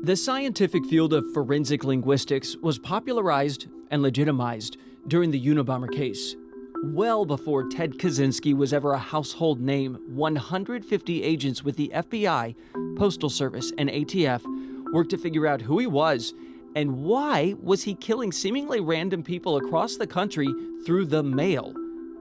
The scientific field of forensic linguistics was popularized and legitimized during the Unabomber case. Well before Ted Kaczynski was ever a household name, 150 agents with the FBI, Postal Service, and ATF worked to figure out who he was and why was he killing seemingly random people across the country through the mail.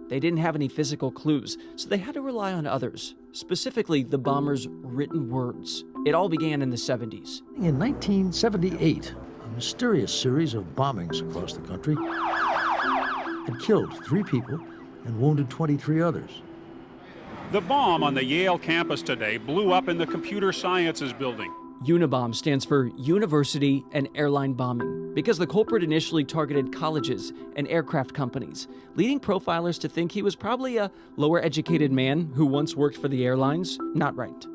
They didn't have any physical clues, so they had to rely on others, specifically the bomber's written words. It all began in the 70s. In 1978, a mysterious series of bombings across the country had killed 3 people and wounded 23 others. The bomb on the Yale campus today blew up in the computer sciences building. Unabomber stands for University and Airline Bombing because the culprit initially targeted colleges and aircraft companies, leading profilers to think he was probably a lower-educated man who once worked for the airlines. Not right.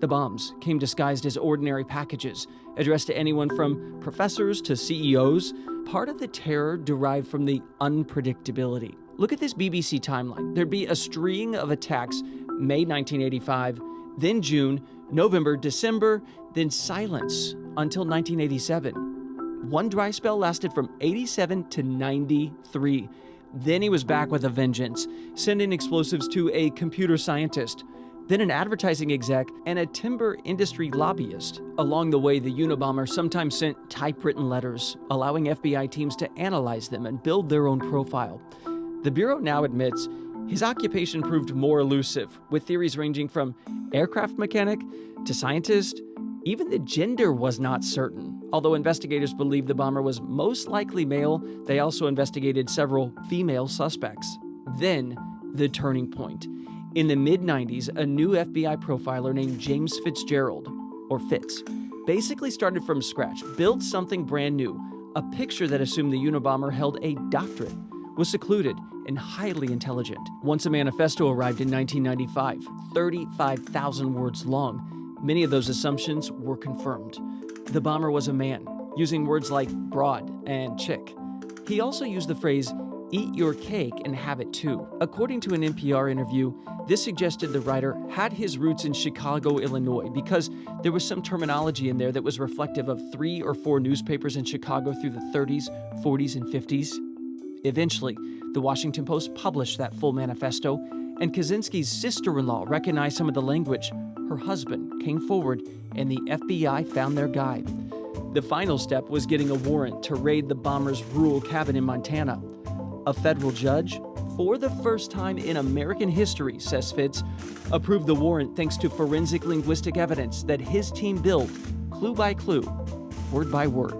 The bombs came disguised as ordinary packages, addressed to anyone from professors to CEOs. Part of the terror derived from the unpredictability. Look at this BBC timeline. There'd be a string of attacks, May 1985, then June, November, December, then silence until 1987. One dry spell lasted from 87 to 93. Then he was back with a vengeance, sending explosives to a computer scientist, then an advertising exec, and a timber industry lobbyist. Along the way, the Unabomber sometimes sent typewritten letters, allowing FBI teams to analyze them and build their own profile. The Bureau now admits his occupation proved more elusive, with theories ranging from aircraft mechanic to scientist. Even the gender was not certain. Although investigators believe the bomber was most likely male, they also investigated several female suspects. Then, the turning point. In the mid-90s, a new FBI profiler named James Fitzgerald, or Fitz, basically started from scratch, built something brand new, a picture that assumed the Unabomber held a doctorate, was secluded, and highly intelligent. Once a manifesto arrived in 1995, 35,000 words long, many of those assumptions were confirmed. The bomber was a man, using words like broad and chick. He also used the phrase, "eat your cake and have it too." According to an NPR interview, this suggested the writer had his roots in Chicago, Illinois, because there was some terminology in there that was reflective of 3 or 4 newspapers in Chicago through the 30s, 40s, and 50s. Eventually, the Washington Post published that full manifesto, and Kaczynski's sister-in-law recognized some of the language. Her husband came forward, and the FBI found their guy. The final step was getting a warrant to raid the bomber's rural cabin in Montana. A federal judge, for the first time in American history, says Fitz, approved the warrant thanks to forensic linguistic evidence that his team built, clue by clue, word by word.